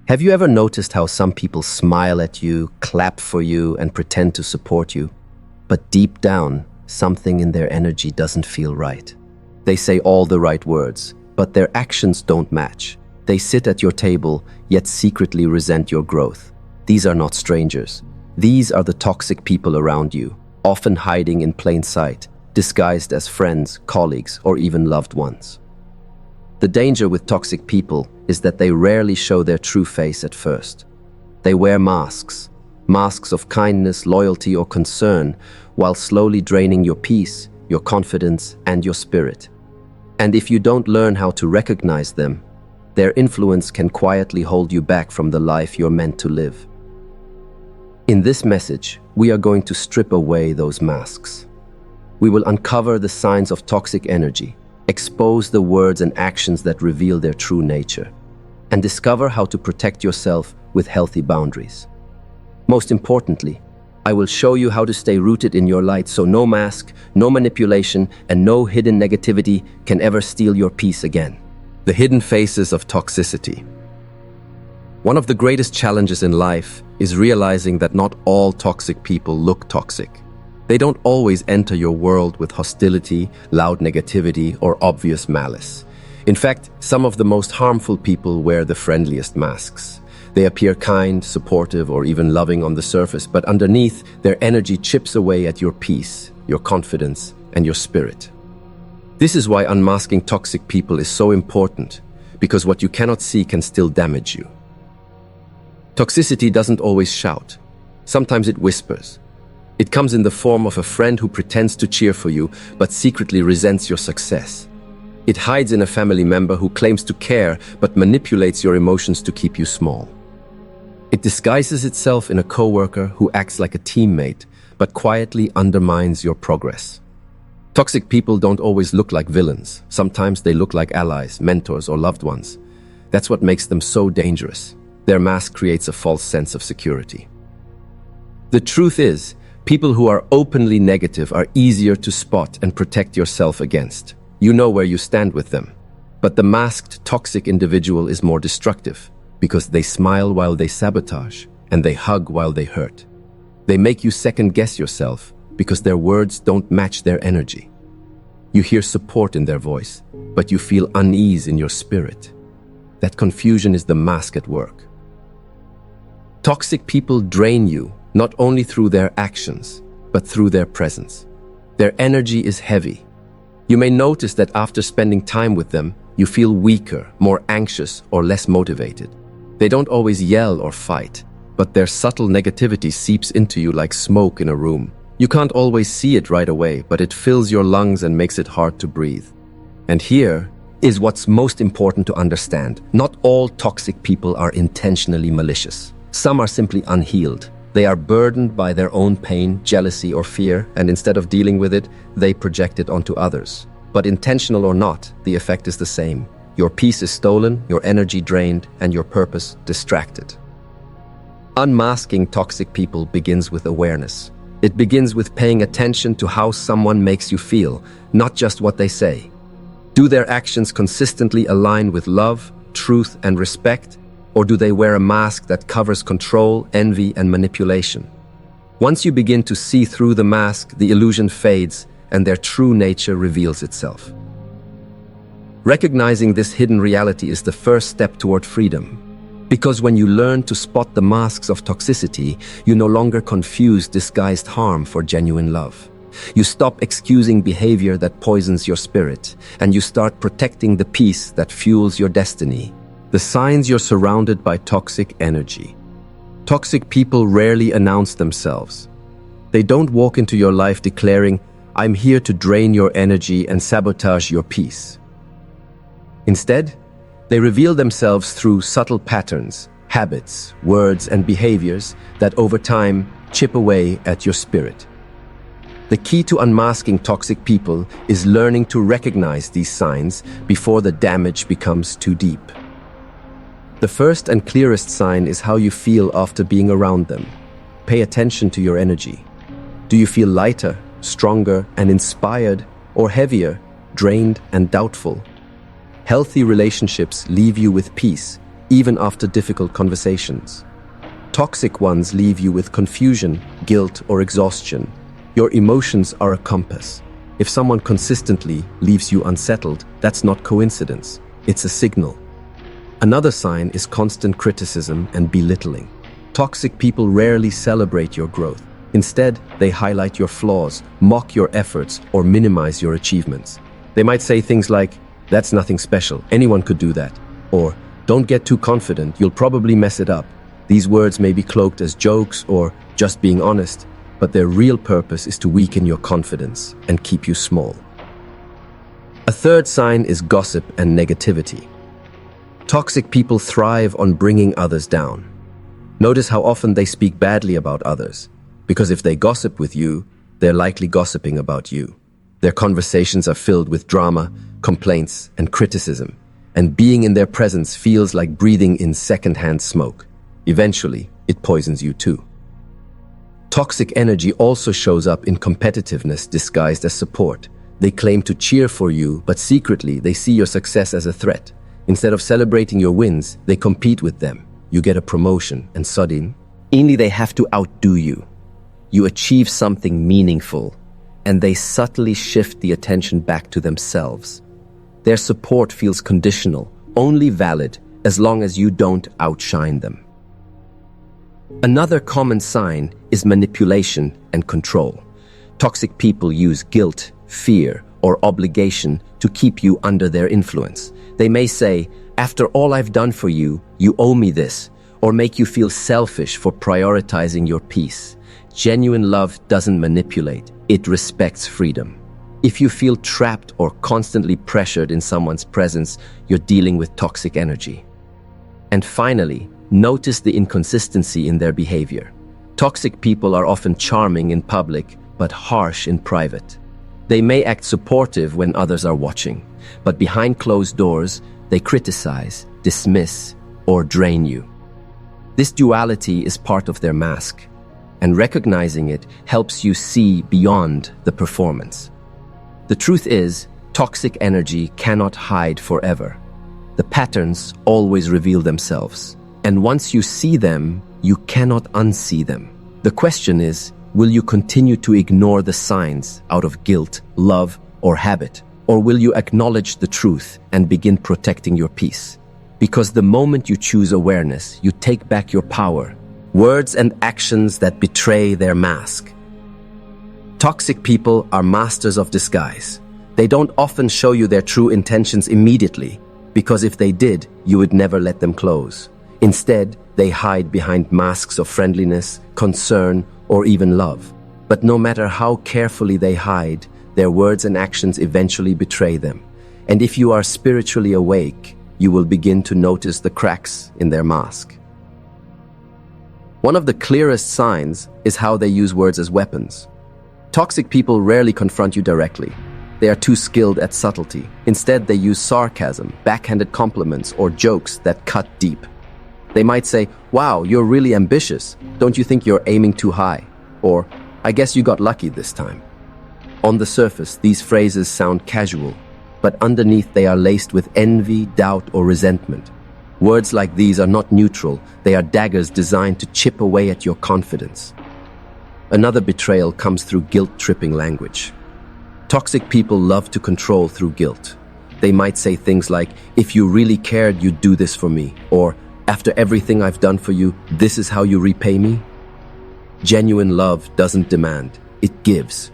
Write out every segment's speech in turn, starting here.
Have you ever noticed how some people smile at you, clap for you, and pretend to support you? But deep down, something in their energy doesn't feel right. They say all the right words, but their actions don't match. They sit at your table, yet secretly resent your growth. These are not strangers. These are the toxic people around you, often hiding in plain sight, disguised as friends, colleagues, or even loved ones. The danger with toxic people is that they rarely show their true face at first. They wear masks of kindness, loyalty, or concern, while slowly draining your peace, your confidence, and your spirit. And if you don't learn how to recognize them, their influence can quietly hold you back from the life you're meant to live. In this message, we are going to strip away those masks. We will uncover the signs of toxic energy, expose the words and actions that reveal their true nature, and discover how to protect yourself with healthy boundaries. Most importantly, I will show you how to stay rooted in your light so no mask, no manipulation, and no hidden negativity can ever steal your peace again. The hidden faces of toxicity. One of the greatest challenges in life is realizing that not all toxic people look toxic. They don't always enter your world with hostility, loud negativity, or obvious malice. In fact, some of the most harmful people wear the friendliest masks. They appear kind, supportive, or even loving on the surface, but underneath, their energy chips away at your peace, your confidence, and your spirit. This is why unmasking toxic people is so important, because what you cannot see can still damage you. Toxicity doesn't always shout. Sometimes it whispers. It comes in the form of a friend who pretends to cheer for you, but secretly resents your success. It hides in a family member who claims to care, but manipulates your emotions to keep you small. It disguises itself in a coworker who acts like a teammate, but quietly undermines your progress. Toxic people don't always look like villains. Sometimes they look like allies, mentors, or loved ones. That's what makes them so dangerous. Their mask creates a false sense of security. The truth is, people who are openly negative are easier to spot and protect yourself against. You know where you stand with them. But the masked, toxic individual is more destructive because they smile while they sabotage and they hug while they hurt. They make you second-guess yourself because their words don't match their energy. You hear support in their voice, but you feel unease in your spirit. That confusion is the mask at work. Toxic people drain you not only through their actions, but through their presence. Their energy is heavy. You may notice that after spending time with them, you feel weaker, more anxious, or less motivated. They don't always yell or fight, but their subtle negativity seeps into you like smoke in a room. You can't always see it right away, but it fills your lungs and makes it hard to breathe. And here is what's most important to understand. Not all toxic people are intentionally malicious. Some are simply unhealed. They are burdened by their own pain, jealousy, or fear, and instead of dealing with it, they project it onto others. But intentional or not, the effect is the same. Your peace is stolen, your energy drained, and your purpose distracted. Unmasking toxic people begins with awareness. It begins with paying attention to how someone makes you feel, not just what they say. Do their actions consistently align with love, truth, and respect? Or do they wear a mask that covers control, envy, and manipulation? Once you begin to see through the mask, the illusion fades and their true nature reveals itself. Recognizing this hidden reality is the first step toward freedom. Because when you learn to spot the masks of toxicity, you no longer confuse disguised harm for genuine love. You stop excusing behavior that poisons your spirit, and you start protecting the peace that fuels your destiny. The signs you're surrounded by toxic energy. Toxic people rarely announce themselves. They don't walk into your life declaring, "I'm here to drain your energy and sabotage your peace." Instead, they reveal themselves through subtle patterns, habits, words, and behaviors that over time chip away at your spirit. The key to unmasking toxic people is learning to recognize these signs before the damage becomes too deep. The first and clearest sign is how you feel after being around them. Pay attention to your energy. Do you feel lighter, stronger, and inspired, or heavier, drained, and doubtful? Healthy relationships leave you with peace, even after difficult conversations. Toxic ones leave you with confusion, guilt, or exhaustion. Your emotions are a compass. If someone consistently leaves you unsettled, that's not coincidence. It's a signal. Another sign is constant criticism and belittling. Toxic people rarely celebrate your growth. Instead, they highlight your flaws, mock your efforts, or minimize your achievements. They might say things like, "That's nothing special, anyone could do that," or "Don't get too confident, you'll probably mess it up." These words may be cloaked as jokes or just being honest, but their real purpose is to weaken your confidence and keep you small. A third sign is gossip and negativity. Toxic people thrive on bringing others down. Notice how often they speak badly about others, because if they gossip with you, they're likely gossiping about you. Their conversations are filled with drama, complaints, and criticism, and being in their presence feels like breathing in secondhand smoke. Eventually, it poisons you too. Toxic energy also shows up in competitiveness disguised as support. They claim to cheer for you, but secretly they see your success as a threat. Instead of celebrating your wins, they compete with them. You get a promotion, and suddenly they have to outdo you. You achieve something meaningful, and they subtly shift the attention back to themselves. Their support feels conditional, only valid as long as you don't outshine them. Another common sign is manipulation and control. Toxic people use guilt, fear, or obligation to keep you under their influence. They may say, "After all I've done for you, you owe me this," or make you feel selfish for prioritizing your peace. Genuine love doesn't manipulate, it respects freedom. If you feel trapped or constantly pressured in someone's presence, you're dealing with toxic energy. And finally, notice the inconsistency in their behavior. Toxic people are often charming in public, but harsh in private. They may act supportive when others are watching, but behind closed doors, they criticize, dismiss, or drain you. This duality is part of their mask, and recognizing it helps you see beyond the performance. The truth is, toxic energy cannot hide forever. The patterns always reveal themselves, and once you see them, you cannot unsee them. The question is, will you continue to ignore the signs out of guilt, love, or habit? Or will you acknowledge the truth and begin protecting your peace? Because the moment you choose awareness, you take back your power. Words and actions that betray their mask. Toxic people are masters of disguise. They don't often show you their true intentions immediately, because if they did, you would never let them close. Instead, they hide behind masks of friendliness, concern, or even love. But no matter how carefully they hide, their words and actions eventually betray them. And if you are spiritually awake, you will begin to notice the cracks in their mask. One of the clearest signs is how they use words as weapons. Toxic people rarely confront you directly. They are too skilled at subtlety. Instead, they use sarcasm, backhanded compliments, or jokes that cut deep. They might say, "Wow, you're really ambitious. Don't you think you're aiming too high?" Or, "I guess you got lucky this time." On the surface, these phrases sound casual, but underneath they are laced with envy, doubt, or resentment. Words like these are not neutral. They are daggers designed to chip away at your confidence. Another betrayal comes through guilt-tripping language. Toxic people love to control through guilt. They might say things like, "If you really cared, you'd do this for me," or "After everything I've done for you, this is how you repay me." Genuine love doesn't demand, it gives.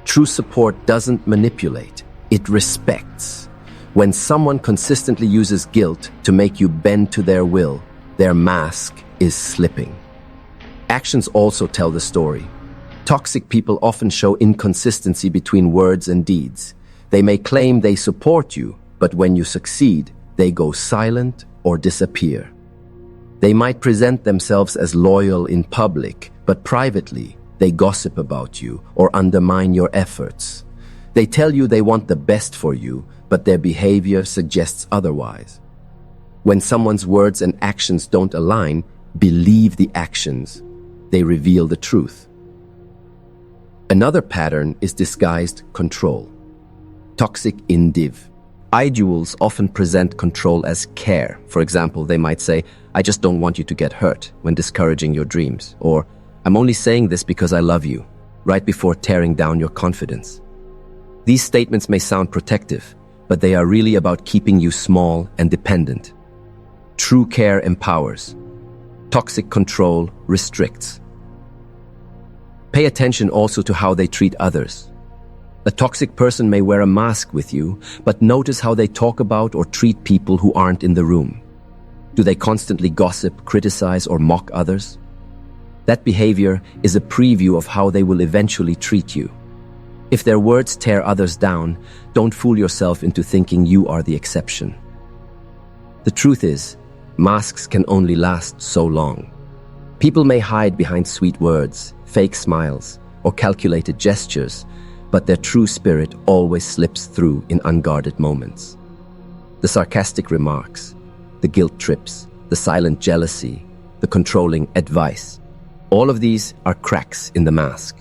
True support doesn't manipulate, it respects. When someone consistently uses guilt to make you bend to their will, their mask is slipping. Actions also tell the story. Toxic people often show inconsistency between words and deeds. They may claim they support you, but when you succeed, they go silent or disappear. They might present themselves as loyal in public, but privately, they gossip about you or undermine your efforts. They tell you they want the best for you, but their behavior suggests otherwise. When someone's words and actions don't align, believe the actions. They reveal the truth. Another pattern is disguised control. Toxic indiv. I-duals often present control as care. For example, they might say, "I just don't want you to get hurt," when discouraging your dreams. Or, "I'm only saying this because I love you," right before tearing down your confidence. These statements may sound protective, but they are really about keeping you small and dependent. True care empowers. Toxic control restricts. Pay attention also to how they treat others. A toxic person may wear a mask with you, but notice how they talk about or treat people who aren't in the room. Do they constantly gossip, criticize, or mock others? That behavior is a preview of how they will eventually treat you. If their words tear others down, don't fool yourself into thinking you are the exception. The truth is, masks can only last so long. People may hide behind sweet words, fake smiles, or calculated gestures, but their true spirit always slips through in unguarded moments. The sarcastic remarks, the guilt trips, the silent jealousy, the controlling advice, all of these are cracks in the mask.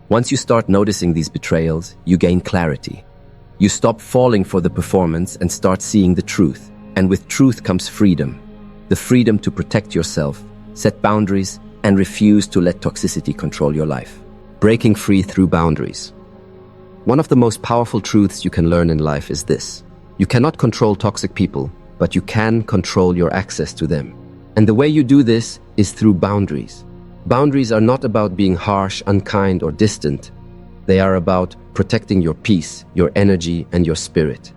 Once you start noticing these betrayals, you gain clarity. You stop falling for the performance and start seeing the truth. And with truth comes freedom. The freedom to protect yourself, set boundaries, and refuse to let toxicity control your life. Breaking free through boundaries. One of the most powerful truths you can learn in life is this: you cannot control toxic people, but you can control your access to them. And the way you do this is through boundaries. Boundaries are not about being harsh, unkind, or distant. They are about protecting your peace, your energy, and your spirit.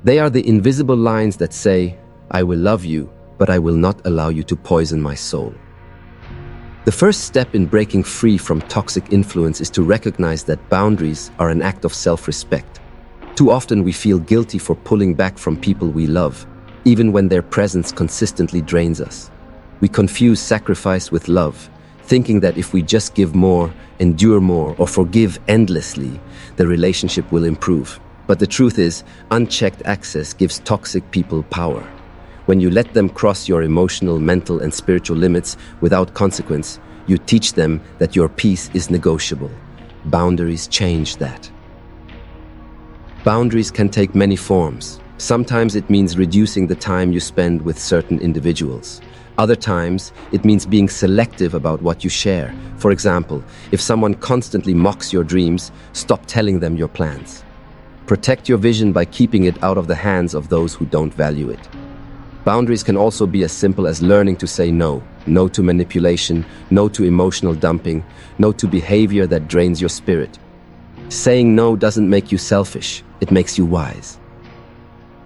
They are the invisible lines that say, "I will love you, but I will not allow you to poison my soul." The first step in breaking free from toxic influence is to recognize that boundaries are an act of self-respect. Too often we feel guilty for pulling back from people we love, even when their presence consistently drains us. We confuse sacrifice with love, thinking that if we just give more, endure more, or forgive endlessly, the relationship will improve. But the truth is, unchecked access gives toxic people power. When you let them cross your emotional, mental, and spiritual limits without consequence, you teach them that your peace is negotiable. Boundaries change that. Boundaries can take many forms. Sometimes it means reducing the time you spend with certain individuals. Other times, it means being selective about what you share. For example, if someone constantly mocks your dreams, stop telling them your plans. Protect your vision by keeping it out of the hands of those who don't value it. Boundaries can also be as simple as learning to say no. No to manipulation, no to emotional dumping, no to behavior that drains your spirit. Saying no doesn't make you selfish, it makes you wise.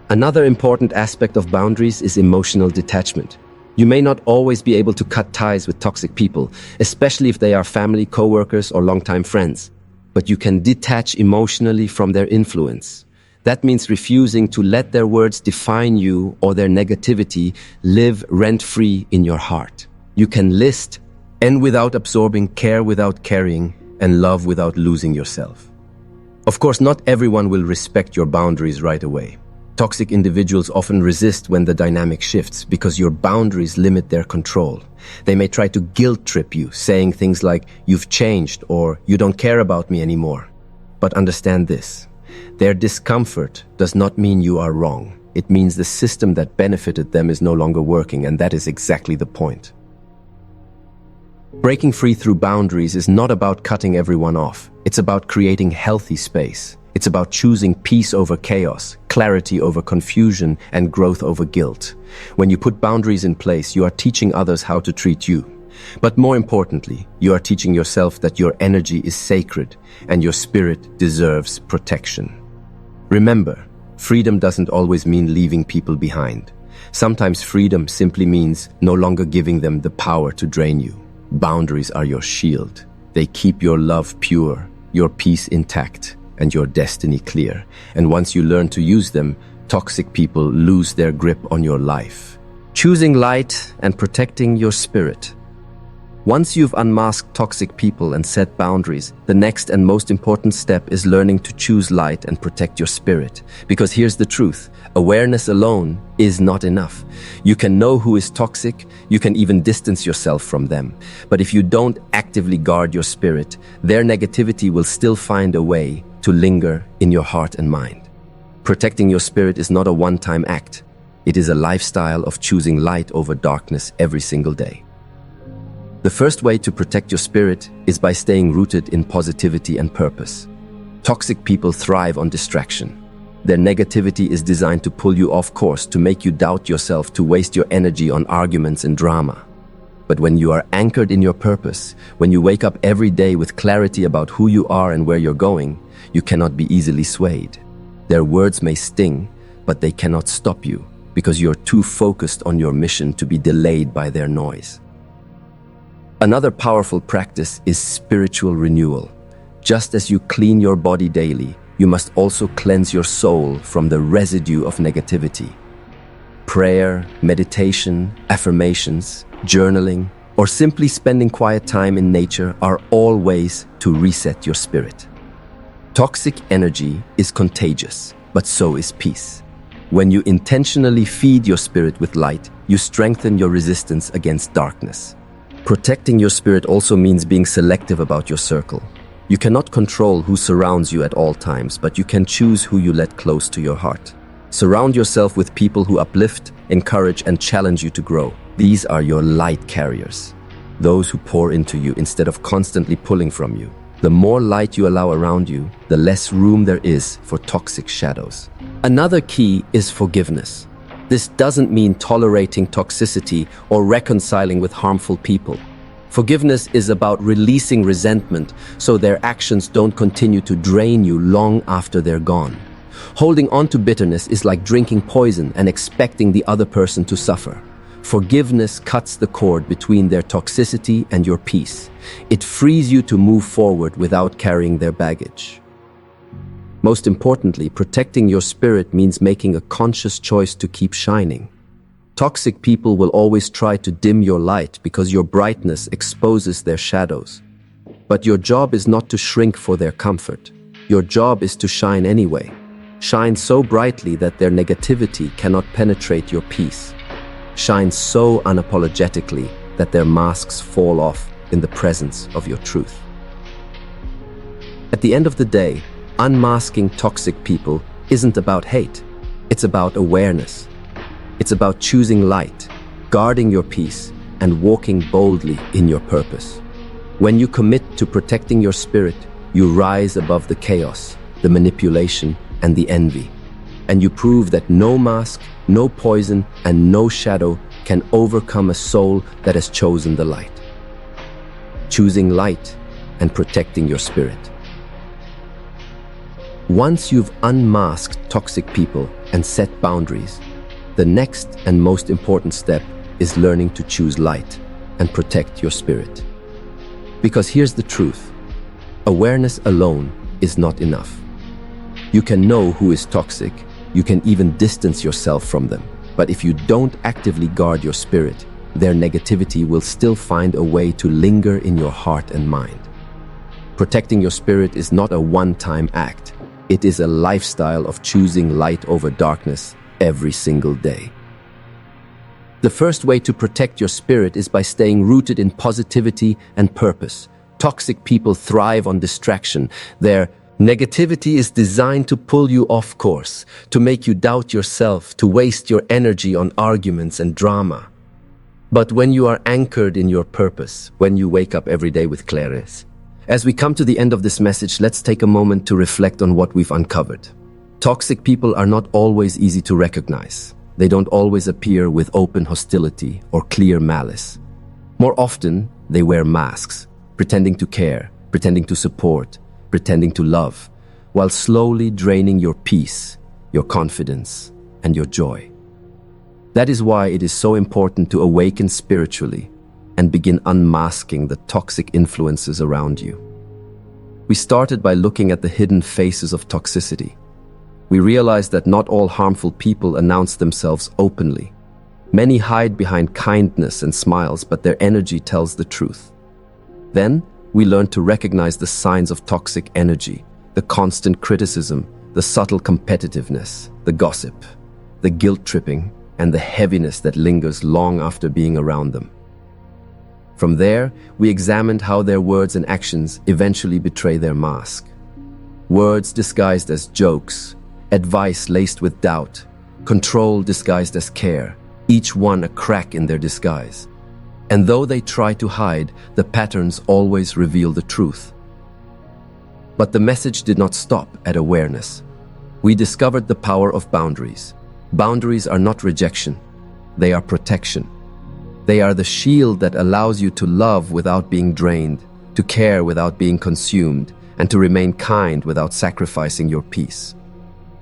Another important aspect of boundaries is emotional detachment. You may not always be able to cut ties with toxic people, especially if they are family, coworkers, or longtime friends. But you can detach emotionally from their influence. That means refusing to let their words define you or their negativity live rent-free in your heart. You can list, end without absorbing, care without carrying, and love without losing yourself. Of course, not everyone will respect your boundaries right away. Toxic individuals often resist when the dynamic shifts because your boundaries limit their control. They may try to guilt trip you, saying things like, "You've changed," or "You don't care about me anymore." But understand this. Their discomfort does not mean you are wrong. It means the system that benefited them is no longer working, and that is exactly the point. Breaking free through boundaries is not about cutting everyone off. It's about creating healthy space. It's about choosing peace over chaos, clarity over confusion, and growth over guilt. When you put boundaries in place, you are teaching others how to treat you. But more importantly, you are teaching yourself that your energy is sacred and your spirit deserves protection. Remember, freedom doesn't always mean leaving people behind. Sometimes freedom simply means no longer giving them the power to drain you. Boundaries are your shield. They keep your love pure, your peace intact, and your destiny clear. And once you learn to use them, toxic people lose their grip on your life. Choosing light and protecting your spirit. Once you've unmasked toxic people and set boundaries, the next and most important step is learning to choose light and protect your spirit. Because here's the truth, awareness alone is not enough. You can know who is toxic, you can even distance yourself from them. But if you don't actively guard your spirit, their negativity will still find a way to linger in your heart and mind. Protecting your spirit is not a one-time act. It is a lifestyle of choosing light over darkness every single day. The first way to protect your spirit is by staying rooted in positivity and purpose. Toxic people thrive on distraction. Their negativity is designed to pull you off course, to make you doubt yourself, to waste your energy on arguments and drama. But when you are anchored in your purpose, when you wake up every day with clarity about who you are and where you're going, you cannot be easily swayed. Their words may sting, but they cannot stop you, because you're too focused on your mission to be delayed by their noise. Another powerful practice is spiritual renewal. Just as you clean your body daily, you must also cleanse your soul from the residue of negativity. Prayer, meditation, affirmations, journaling, or simply spending quiet time in nature are all ways to reset your spirit. Toxic energy is contagious, but so is peace. When you intentionally feed your spirit with light, you strengthen your resistance against darkness. Protecting your spirit also means being selective about your circle. You cannot control who surrounds you at all times, but you can choose who you let close to your heart. Surround yourself with people who uplift, encourage, and challenge you to grow. These are your light carriers, those who pour into you instead of constantly pulling from you. The more light you allow around you, the less room there is for toxic shadows. Another key is forgiveness. This doesn't mean tolerating toxicity or reconciling with harmful people. Forgiveness is about releasing resentment so their actions don't continue to drain you long after they're gone. Holding on to bitterness is like drinking poison and expecting the other person to suffer. Forgiveness cuts the cord between their toxicity and your peace. It frees you to move forward without carrying their baggage. Most importantly, protecting your spirit means making a conscious choice to keep shining. Toxic people will always try to dim your light because your brightness exposes their shadows. But your job is not to shrink for their comfort. Your job is to shine anyway. Shine so brightly that their negativity cannot penetrate your peace. Shine so unapologetically that their masks fall off in the presence of your truth. At the end of the day, unmasking toxic people isn't about hate. It's about awareness. It's about choosing light, guarding your peace, and walking boldly in your purpose. When you commit to protecting your spirit, you rise above the chaos, the manipulation, and the envy. And you prove that no mask, no poison, and no shadow can overcome a soul that has chosen the light. Choosing light and protecting your spirit. Once you've unmasked toxic people and set boundaries, the next and most important step is learning to choose light and protect your spirit. Because here's the truth: awareness alone is not enough. You can know who is toxic, you can even distance yourself from them, but if you don't actively guard your spirit, their negativity will still find a way to linger in your heart and mind. Protecting your spirit is not a one-time act. It is a lifestyle of choosing light over darkness every single day. The first way to protect your spirit is by staying rooted in positivity and purpose. Toxic people thrive on distraction. Their negativity is designed to pull you off course, to make you doubt yourself, to waste your energy on arguments and drama. But when you are anchored in your purpose, when you wake up every day with clarity. As we come to the end of this message, let's take a moment to reflect on what we've uncovered. Toxic people are not always easy to recognize. They don't always appear with open hostility or clear malice. More often, they wear masks, pretending to care, pretending to support, pretending to love, while slowly draining your peace, your confidence, and your joy. That is why it is so important to awaken spiritually and begin unmasking the toxic influences around you. We started by looking at the hidden faces of toxicity. We realized that not all harmful people announce themselves openly. Many hide behind kindness and smiles, but their energy tells the truth. Then, we learned to recognize the signs of toxic energy, the constant criticism, the subtle competitiveness, the gossip, the guilt-tripping, and the heaviness that lingers long after being around them. From there, we examined how their words and actions eventually betray their mask. Words disguised as jokes, advice laced with doubt, control disguised as care, each one a crack in their disguise. And though they try to hide, the patterns always reveal the truth. But the message did not stop at awareness. We discovered the power of boundaries. Boundaries are not rejection, they are protection. They are the shield that allows you to love without being drained, to care without being consumed, and to remain kind without sacrificing your peace.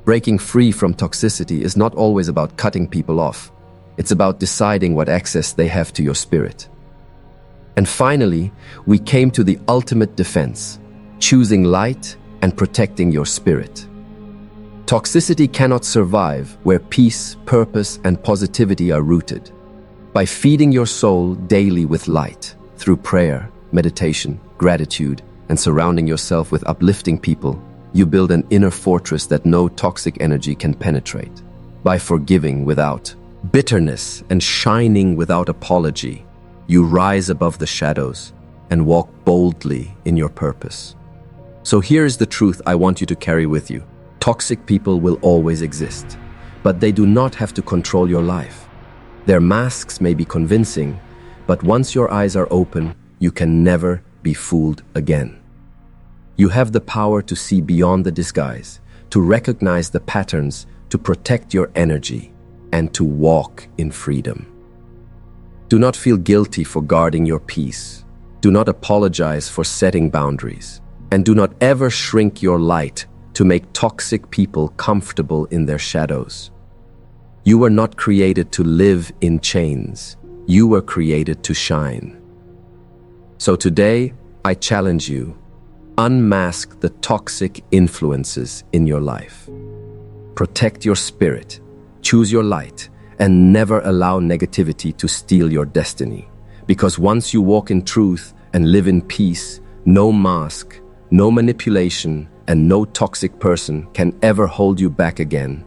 Breaking free from toxicity is not always about cutting people off. It's about deciding what access they have to your spirit. And finally, we came to the ultimate defense, choosing light and protecting your spirit. Toxicity cannot survive where peace, purpose, and positivity are rooted. By feeding your soul daily with light, through prayer, meditation, gratitude, and surrounding yourself with uplifting people, you build an inner fortress that no toxic energy can penetrate. By forgiving without bitterness and shining without apology, you rise above the shadows and walk boldly in your purpose. So here is the truth I want you to carry with you. Toxic people will always exist, but they do not have to control your life. Their masks may be convincing, but once your eyes are open, you can never be fooled again. You have the power to see beyond the disguise, to recognize the patterns, to protect your energy, and to walk in freedom. Do not feel guilty for guarding your peace. Do not apologize for setting boundaries. And do not ever shrink your light to make toxic people comfortable in their shadows. You were not created to live in chains. You were created to shine. So today, I challenge you, unmask the toxic influences in your life. Protect your spirit, choose your light, and never allow negativity to steal your destiny. Because once you walk in truth and live in peace, no mask, no manipulation, and no toxic person can ever hold you back again.